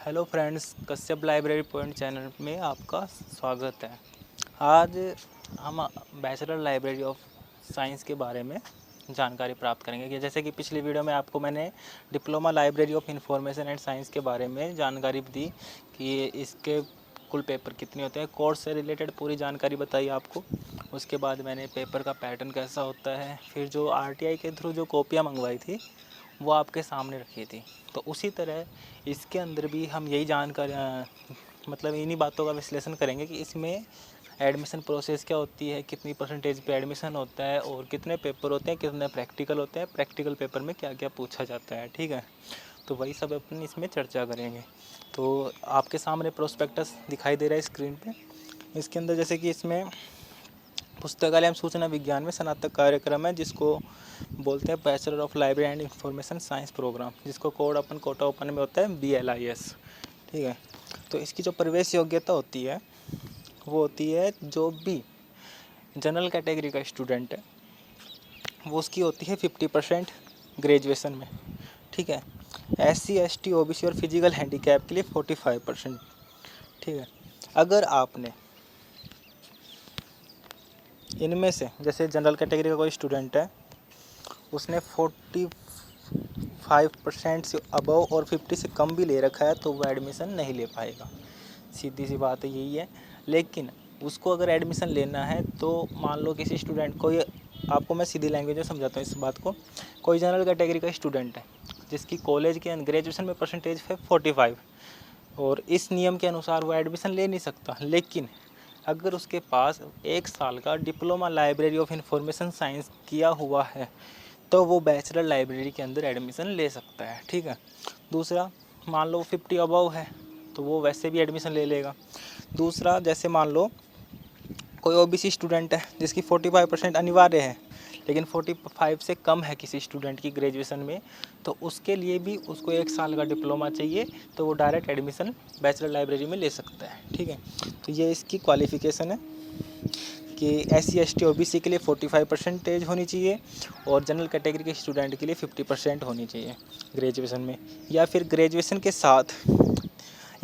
Hello friends, Kashyap library point channel में आपका स्वागत है। आज हम बैचलर लाइब्रेरी ऑफ साइंस के बारे में जानकारी प्राप्त करेंगे कि जैसे कि पिछली वीडियो में आपको मैंने diploma library of information and science के बारे में जानकारी दी कि इसके कुल पेपर कितने होते हैं, कोर्स से रिलेटेड पूरी जानकारी बताई आपको। उसके बाद मैंने पेपर का पैटर्न कैसा होता है, फिर जो RTI के थ्रू जो कॉपियाँ मंगवाई थी वो आपके सामने रखी थी। तो उसी तरह इसके अंदर भी हम यही जानकारी मतलब इन्हीं बातों का विश्लेषण करेंगे कि इसमें एडमिशन प्रोसेस क्या होती है, कितनी परसेंटेज पे एडमिशन होता है और कितने पेपर होते हैं, कितने प्रैक्टिकल होते हैं, प्रैक्टिकल पेपर में क्या क्या पूछा जाता है। ठीक है, तो वही सब अपन इसमें चर्चा करेंगे। तो आपके सामने प्रोस्पेक्टस दिखाई दे रहा है स्क्रीन पे। इसके अंदर जैसे कि इसमें पुस्तकालय एवं सूचना विज्ञान में स्नातक कार्यक्रम है, जिसको बोलते हैं bachelor of library and information science programme, जिसको कोड अपन कोटा ओपन में होता है BLIS। ठीक है, तो इसकी जो प्रवेश योग्यता होती है वो होती है जो भी जनरल कैटेगरी का स्टूडेंट है वो उसकी होती है 50% ग्रेजुएशन में। ठीक है, SC ST OBC और फिजिकल हैंडीकैप के लिए 45%। ठीक है, अगर आपने इनमें से जैसे जनरल कैटेगरी का कोई स्टूडेंट है, उसने 45% से अबव और 50 से कम भी ले रखा है तो वो एडमिशन नहीं ले पाएगा। सीधी सी बात यही है। लेकिन उसको अगर एडमिशन लेना है तो मान लो किसी स्टूडेंट को, ये आपको मैं सीधी लैंग्वेज में समझाता हूँ इस बात को। कोई जनरल कैटेगरी का स्टूडेंट है जिसकी कॉलेज के ग्रेजुएशन में परसेंटेज है 45 और इस नियम के अनुसार वो एडमिशन ले नहीं सकता। लेकिन अगर उसके पास 1 साल का diploma library of information science किया हुआ है तो वो बैचलर लाइब्रेरी के अंदर एडमिशन ले सकता है। ठीक है, दूसरा मान लो 50 अबव है तो वो वैसे भी एडमिशन ले लेगा। दूसरा, जैसे मान लो कोई OBC स्टूडेंट है जिसकी 45% अनिवार्य है लेकिन 45 से कम है किसी स्टूडेंट की ग्रेजुएशन में, तो उसके लिए भी उसको 1 साल का डिप्लोमा चाहिए तो वो डायरेक्ट एडमिशन बैचलर लाइब्रेरी में ले सकता है। ठीक है, तो ये इसकी क्वालिफ़िकेशन है कि SC ST OBC के लिए 45% होनी चाहिए और जनरल कैटेगरी के स्टूडेंट के लिए 50% होनी चाहिए ग्रेजुएशन में। या फिर ग्रेजुएशन के साथ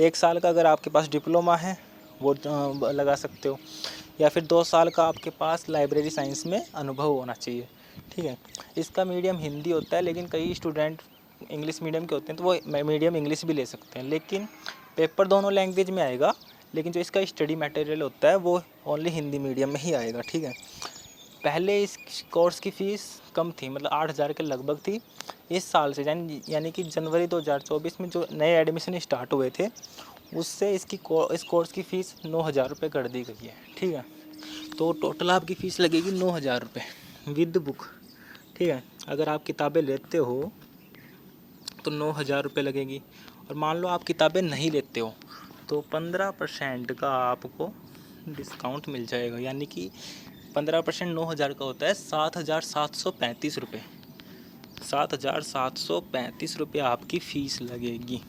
1 साल का अगर आपके पास डिप्लोमा है वो लगा सकते हो, या फिर 2 साल का आपके पास लाइब्रेरी साइंस में अनुभव होना चाहिए। ठीक है, इसका मीडियम हिंदी होता है लेकिन कई स्टूडेंट इंग्लिश मीडियम के होते हैं तो वो मीडियम इंग्लिश भी ले सकते हैं, लेकिन पेपर दोनों लैंग्वेज में आएगा, लेकिन जो इसका स्टडी मटेरियल होता है वो ओनली हिंदी मीडियम में ही आएगा। ठीक है, पहले इस कोर्स की फ़ीस कम थी, मतलब 8,000 के लगभग थी। इस साल से यानी कि जनवरी 2024 में जो नए एडमिशन स्टार्ट हुए थे उससे इस कोर्स की फ़ीस 9,000 रुपये कर दी गई है। ठीक है, तो टोटल आपकी फ़ीस लगेगी 9,000 रुपये विद बुक। ठीक है, अगर आप किताबें लेते हो तो 9,000 रुपये लगेगी, और मान लो आप किताबें नहीं लेते हो तो 15% का आपको डिस्काउंट मिल जाएगा, यानी कि 15% 9,000 का होता है 7,735 रुपये। 7,735 रुपये आपकी फ़ीस लगेगी।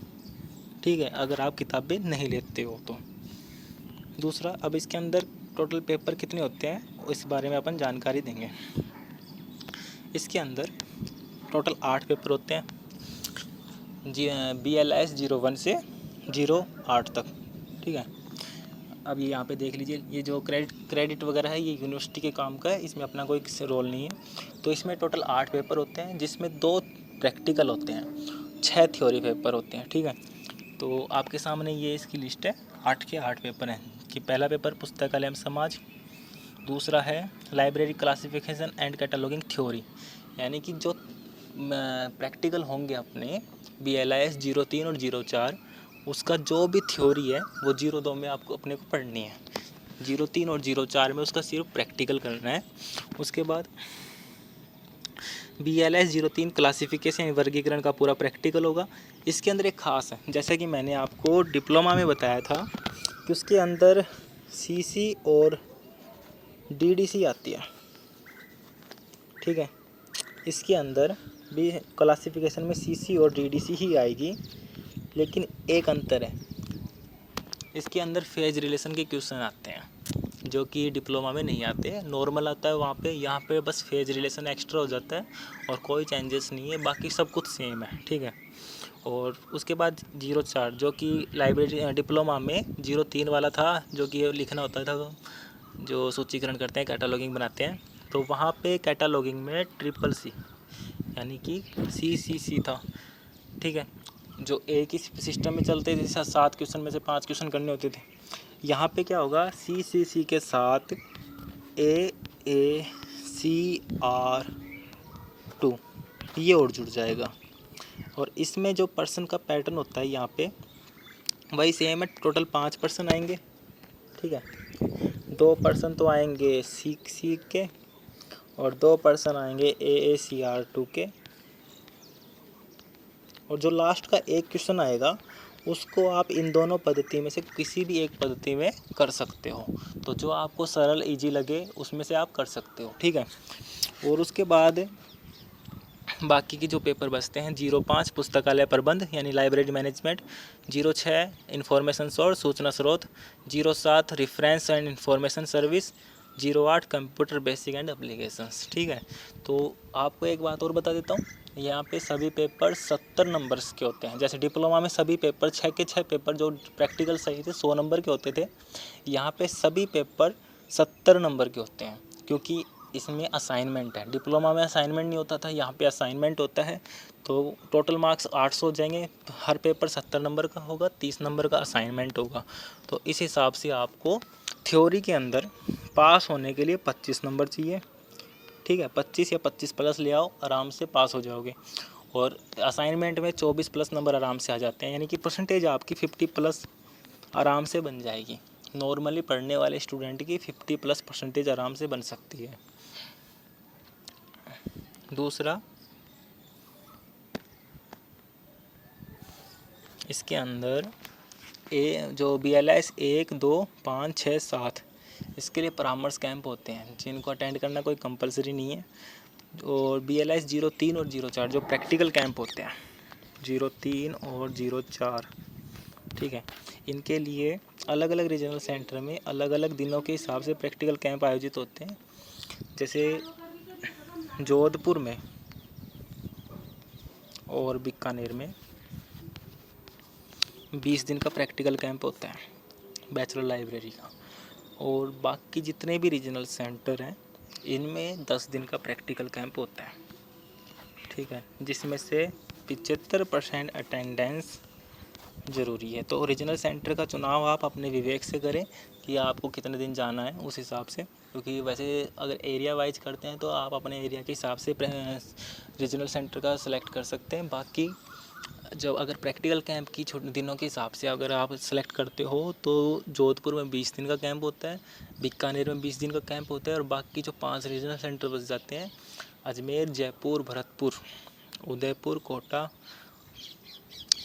ठीक है, अगर आप किताबें नहीं लेते हो तो। दूसरा, अब इसके अंदर टोटल पेपर कितने होते हैं इस बारे में अपन जानकारी देंगे। इसके अंदर टोटल 8 पेपर होते हैं BLIS 01 से 08 तक। ठीक है, अब ये यहाँ पे देख लीजिए, ये जो क्रेडिट वगैरह है ये यूनिवर्सिटी के काम का है, इसमें अपना कोई रोल नहीं है। तो इसमें टोटल 8 पेपर होते हैं जिसमें 2 प्रैक्टिकल होते हैं, 6 थ्योरी पेपर होते हैं। ठीक है, तो आपके सामने ये इसकी लिस्ट है, 8 के 8 पेपर हैं कि पहला पेपर पुस्तकालय एवं समाज, दूसरा है library classification and cataloguing theory, यानी कि जो प्रैक्टिकल होंगे अपने BLIS 03 और 04 उसका जो भी थ्योरी है वो 02 में आपको अपने को पढ़नी है। 03 और 04 में उसका सिर्फ प्रैक्टिकल करना है। उसके बाद BLIS 03 क्लासिफिकेशन वर्गीकरण का पूरा प्रैक्टिकल होगा। इसके अंदर एक ख़ास है, जैसा कि मैंने आपको डिप्लोमा में बताया था कि उसके अंदर CC और DDC आती है। ठीक है, इसके अंदर भी क्लासिफिकेशन में CC और DDC ही आएगी, लेकिन एक अंतर है, इसके अंदर फेज रिलेशन के क्वेश्चन आते हैं जो कि डिप्लोमा में नहीं आते। नॉर्मल आता है वहाँ पे, यहाँ पे बस फेज रिलेशन एक्स्ट्रा हो जाता है और कोई चेंजेस नहीं है, बाकी सब कुछ सेम है। ठीक है, और उसके बाद 04 जो कि लाइब्रेरी डिप्लोमा में 03 वाला था, जो कि लिखना होता था, जो सूचीकरण करते हैं, कैटालॉगिंग बनाते हैं। तो वहाँ पे कैटालॉगिंग में CCC यानी कि CCC था, ठीक है, जो एक ही सिस्टम में चलते थे। 7 क्वेश्चन में से 5 क्वेश्चन करने होते थे। यहाँ पे क्या होगा, CCC के साथ AACR2 ये और जुड़ जाएगा। और इसमें जो पर्सन का पैटर्न होता है यहाँ पे वही सेम है। टोटल 5 पर्सन आएंगे, ठीक है। 2 पर्सन तो आएंगे CCC के और 2 पर्सन आएंगे AACR2 के। और जो लास्ट का एक क्वेश्चन आएगा उसको आप इन दोनों पद्धति में से किसी भी एक पद्धति में कर सकते हो। तो जो आपको सरल इजी लगे उसमें से आप कर सकते हो, ठीक है। और उसके बाद बाकी की जो पेपर बचते हैं, 05 पुस्तकालय प्रबंध यानी लाइब्रेरी मैनेजमेंट, 06 इंफॉर्मेशन सोर्स सूचना स्रोत, 07 reference and information service, 08 computer basic and applications, ठीक है। तो आपको एक बात और बता देता हूँ, यहाँ पे सभी पेपर 70 नंबर्स के होते हैं। जैसे डिप्लोमा में सभी पेपर 6 के 6 पेपर जो प्रैक्टिकल सही थे 100 नंबर के होते थे, यहाँ पे सभी पेपर 70 नंबर के होते हैं, क्योंकि इसमें असाइनमेंट है। डिप्लोमा में असाइनमेंट नहीं होता था, यहाँ पे असाइनमेंट होता है। तो टोटल मार्क्स 800 हो जाएंगे, हर पेपर 70 नंबर का होगा, 30 नंबर का असाइनमेंट होगा। तो इस हिसाब से आपको थ्योरी के अंदर पास होने के लिए 25 नंबर चाहिए, ठीक है। 25 या 25 प्लस ले आओ, आराम से पास हो जाओगे। और असाइनमेंट में 24 प्लस नंबर आराम से आ जाते हैं, यानी कि परसेंटेज आपकी 50 प्लस आराम से बन जाएगी। नॉर्मली पढ़ने वाले स्टूडेंट की 50 प्लस परसेंटेज आराम से बन सकती है। दूसरा, इसके अंदर जो BLS 1, 2, 5, 6, 7 इसके लिए परामर्श कैंप होते हैं, जिनको अटेंड करना कोई कंपलसरी नहीं है। और BLS 03 और 04 जो प्रैक्टिकल कैंप होते हैं, 03 और 04, ठीक है, इनके लिए अलग अलग रीजनल सेंटर में अलग अलग दिनों के हिसाब से प्रैक्टिकल कैंप आयोजित होते हैं। जैसे जोधपुर में और बीकानेर में 20 दिन का प्रैक्टिकल कैंप होता है बैचलर लाइब्रेरी का। और बाकी जितने भी रीजनल सेंटर हैं इनमें 10 दिन का प्रैक्टिकल कैंप होता है, ठीक है, जिसमें से 75% अटेंडेंस ज़रूरी है। तो ओरिजिनल सेंटर का चुनाव आप अपने विवेक से करें कि आपको कितने दिन जाना है, उस हिसाब से। क्योंकि वैसे अगर एरिया वाइज करते हैं तो आप अपने एरिया के हिसाब से रीजनल सेंटर का सेलेक्ट कर सकते हैं। बाकी जब अगर प्रैक्टिकल कैंप की दिनों के हिसाब से अगर आप सेलेक्ट करते हो तो जोधपुर में 20 दिन का कैंप होता है, बीकानेर में 20 दिन का कैंप होता है। और बाकी जो 5 रीजनल सेंटर बच जाते हैं, अजमेर, जयपुर, भरतपुर, उदयपुर, कोटा,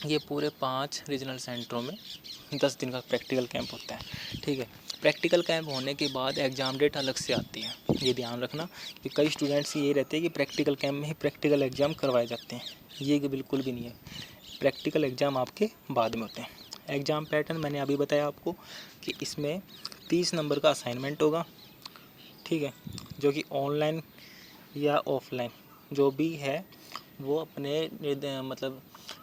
ये पूरे 5 रीजनल सेंटरों में 10 दिन का प्रैक्टिकल कैंप होता है, ठीक है। प्रैक्टिकल कैंप होने के बाद एग्ज़ाम डेट अलग से आती है, ये ध्यान रखना कि कई स्टूडेंट्स ये रहते हैं कि प्रैक्टिकल कैंप में ही प्रैक्टिकल एग्ज़ाम करवाए जाते हैं। ये बिल्कुल भी नहीं है, प्रैक्टिकल एग्ज़ाम आपके बाद में होते हैं। एग्ज़ाम पैटर्न मैंने अभी बताया आपको कि इसमें 30 नंबर का असाइनमेंट होगा, ठीक है, जो कि ऑनलाइन या ऑफलाइन जो भी है वो अपने मतलब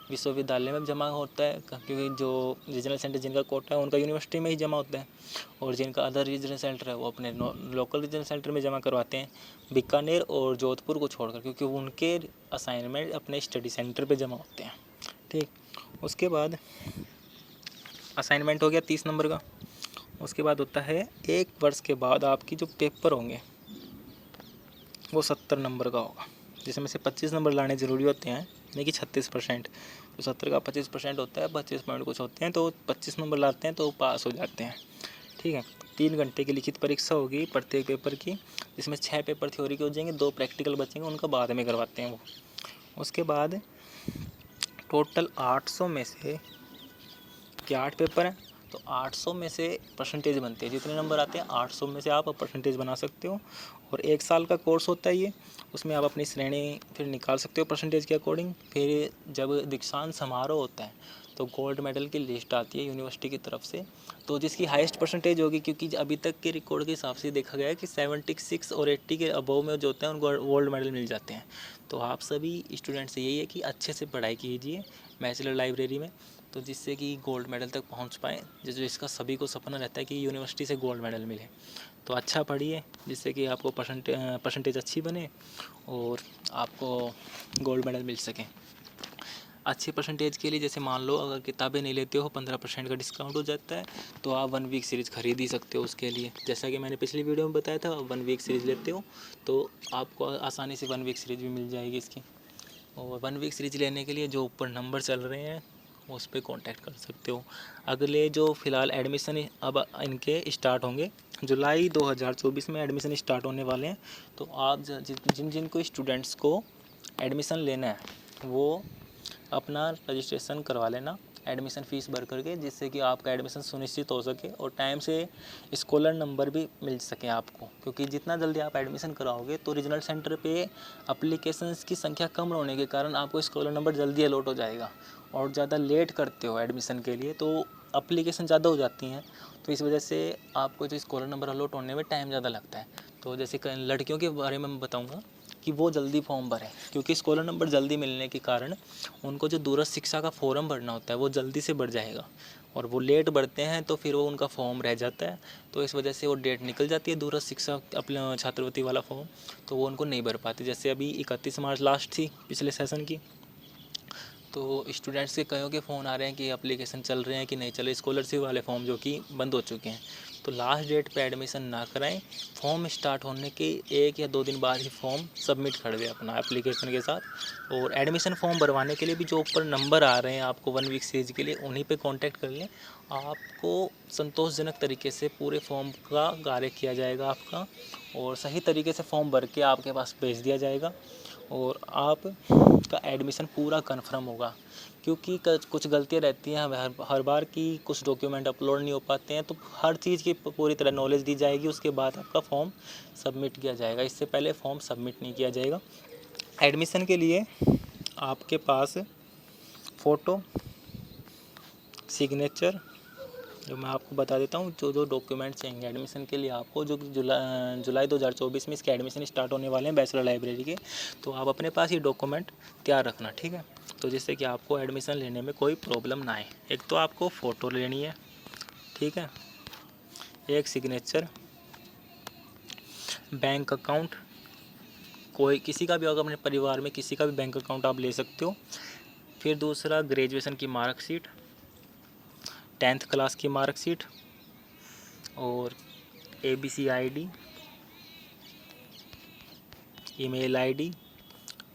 विश्वविद्यालय में जमा होता है, क्योंकि जो रीजनल सेंटर जिनका कोटा है उनका यूनिवर्सिटी में ही जमा होता है। और जिनका अदर रीजनल सेंटर है वो अपने लोकल रीजनल सेंटर में जमा करवाते हैं, बीकानेर और जोधपुर को छोड़कर, क्योंकि उनके असाइनमेंट अपने स्टडी सेंटर पे जमा होते हैं, ठीक। उसके बाद असाइनमेंट हो गया 30 नंबर का। उसके बाद होता है 1 वर्ष के बाद आपकी जो पेपर होंगे वो 70 नंबर का होगा, जिसमें से 25 नंबर लाने ज़रूरी होते हैं, यानी कि 36%। तो 70 का 25% होता है, 25 पॉइंट कुछ होते हैं, तो 25 नंबर लाते हैं तो पास हो जाते हैं, ठीक है। 3 घंटे की लिखित परीक्षा होगी प्रत्येक पेपर की, जिसमें 6 पेपर थ्योरी के हो जाएंगे, 2 प्रैक्टिकल बचेंगे, उनका बाद में करवाते हैं वो। उसके बाद टोटल 800 में से कि 8 पेपर हैं तो 800 में से परसेंटेज बनते हैं, जितने नंबर आते हैं 800 में से आप परसेंटेज बना सकते हो। और 1 साल का कोर्स होता है ये, उसमें आप अपनी श्रेणी फिर निकाल सकते हो परसेंटेज के अकॉर्डिंग। फिर जब दीक्षांत समारोह होता है तो गोल्ड मेडल की लिस्ट आती है यूनिवर्सिटी की तरफ से, तो जिसकी हाईएस्ट परसेंटेज होगी, क्योंकि अभी तक के रिकॉर्ड के हिसाब से देखा गया है कि 76 और 80 के अबव में जो होते हैं उनको गोल्ड मेडल मिल जाते हैं। तो आप सभी स्टूडेंट से यही है कि अच्छे से पढ़ाई कीजिए बैचलर लाइब्रेरी में, तो जिससे कि गोल्ड मेडल तक पहुंच पाएँ, जिसका सभी को सपना रहता है कि यूनिवर्सिटी से गोल्ड मेडल मिले। तो अच्छा पढ़िए जिससे कि आपको परसेंटेज अच्छी बने और आपको गोल्ड मेडल मिल सके। अच्छे परसेंटेज के लिए जैसे मान लो अगर किताबें नहीं लेते हो 15% का डिस्काउंट हो जाता है, तो आप 1 वीक सीरीज़ खरीद ही सकते हो उसके लिए। जैसा कि मैंने पिछली वीडियो में बताया था, 1 वीक सीरीज़ लेते हो तो आपको आसानी से 1 वीक सीरीज़ भी मिल जाएगी इसकी। और 1 वीक सीरीज लेने के लिए जो ऊपर नंबर चल रहे हैं उस पर कांटेक्ट कर सकते हो। अगले जो फ़िलहाल एडमिशन अब इनके स्टार्ट होंगे, जुलाई 2024 में एडमिशन स्टार्ट होने वाले हैं। तो आप जिन को स्टूडेंट्स को एडमिशन लेना है वो अपना रजिस्ट्रेशन करवा लेना एडमिशन फ़ीस भर करके, जिससे कि आपका एडमिशन सुनिश्चित हो सके और टाइम से स्कॉलर नंबर भी मिल सके आपको। क्योंकि जितना जल्दी आप एडमिशन कराओगे तो रीजनल सेंटर पे एप्लीकेशंस की संख्या कम होने के कारण आपको स्कॉलर नंबर जल्दी अलॉट हो जाएगा। और ज़्यादा लेट करते हो एडमिशन के लिए तो एप्लीकेशन ज़्यादा हो जाती हैं, तो इस वजह से आपको जो स्कॉलर नंबर अलॉट होने में टाइम ज़्यादा लगता है। तो जैसे लड़कियों के बारे में मैं बताऊँगा कि वो जल्दी फॉर्म भरें, क्योंकि स्कॉलर नंबर जल्दी मिलने के कारण उनको जो दूरस्थ शिक्षा का फॉर्म भरना होता है वो जल्दी से भर जाएगा। और वो लेट भरते हैं तो फिर वो उनका फॉर्म रह जाता है, तो इस वजह से वो डेट निकल जाती है दूरस्थ शिक्षा अपना छात्रवृत्ति वाला फॉर्म, तो वो उनको नहीं भर पाते। जैसे अभी 31 मार्च लास्ट थी पिछले सेशन की, तो स्टूडेंट्स के कईयों के फ़ोन आ रहे हैं कि एप्लीकेशन चल रहे हैं कि नहीं चल रहे, स्कॉलरशिप वाले फॉर्म जो कि बंद हो चुके हैं। तो लास्ट डेट पे एडमिशन ना कराएं, फॉर्म स्टार्ट होने के 1 या 2 दिन बाद ही फॉर्म सबमिट कर दें अपना एप्लीकेशन के साथ। और एडमिशन फॉर्म भरवाने के लिए भी जो ऊपर नंबर आ रहे हैं आपको 1 वीक सीरीज के लिए, उन्हीं पे कांटेक्ट कर लें। आपको संतोषजनक तरीके से पूरे फॉर्म का कार्य किया जाएगा आपका, और सही तरीके से फॉर्म भर के आपके पास भेज दिया जाएगा और आपका एडमिशन पूरा कन्फर्म होगा। क्योंकि कुछ गलतियाँ रहती हैं हर बार कि कुछ डॉक्यूमेंट अपलोड नहीं हो पाते हैं, तो हर चीज़ की पूरी तरह नॉलेज दी जाएगी, उसके बाद आपका फॉर्म सबमिट किया जाएगा। इससे पहले फॉर्म सबमिट नहीं किया जाएगा। एडमिशन के लिए आपके पास फ़ोटो, सिग्नेचर, जो मैं आपको बता देता हूँ जो डॉक्यूमेंट चाहिए एडमिशन के लिए आपको, जो जुलाई 2024 में इसके एडमिशन स्टार्ट होने वाले हैं बैचलर लाइब्रेरी के, तो आप अपने पास ये डॉक्यूमेंट तैयार रखना, ठीक है। तो जिससे कि आपको एडमिशन लेने में कोई प्रॉब्लम ना आए। एक तो आपको फ़ोटो लेनी है, ठीक है, एक सिग्नेचर, बैंक अकाउंट, कोई किसी का भी, अगर अपने परिवार में किसी का भी बैंक अकाउंट आप ले सकते हो। फिर दूसरा ग्रेजुएशन की मार्कशीट, 10th क्लास की मार्कशीट, और ABC ID, email ID,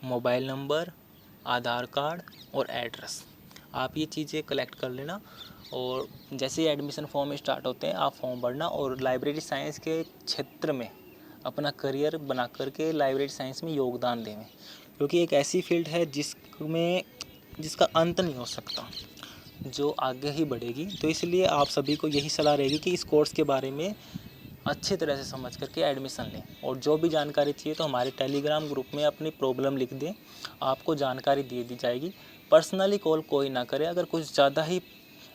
mobile number, Aadhaar card और एड्रेस। आप ये चीज़ें कलेक्ट कर लेना, और जैसे ही एडमिशन फॉर्म स्टार्ट होते हैं आप फॉर्म भरना, और लाइब्रेरी साइंस के क्षेत्र में अपना करियर बना करके लाइब्रेरी साइंस में योगदान दें, क्योंकि एक ऐसी फील्ड है जिसका अंत नहीं हो सकता, जो आगे ही बढ़ेगी। तो इसलिए आप सभी को यही सलाह रहेगी कि इस कोर्स के बारे में अच्छे तरह से समझ करके एडमिशन लें, और जो भी जानकारी चाहिए तो हमारे टेलीग्राम ग्रुप में अपनी प्रॉब्लम लिख दें, आपको जानकारी दे दी जाएगी। पर्सनली कॉल कोई ना करे, अगर कुछ ज़्यादा ही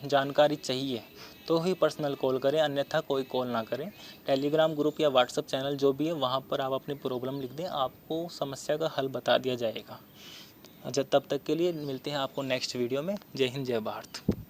जानकारी चाहिए तो ही पर्सनल कॉल करें, अन्यथा कोई कॉल ना करें। टेलीग्राम ग्रुप या व्हाट्सएप चैनल जो भी है वहाँ पर आप अपनी प्रॉब्लम लिख दें, आपको समस्या का हल बता दिया जाएगा। अच्छा, तब तक के लिए मिलते हैं आपको नेक्स्ट वीडियो में। जय हिंद, जय भारत।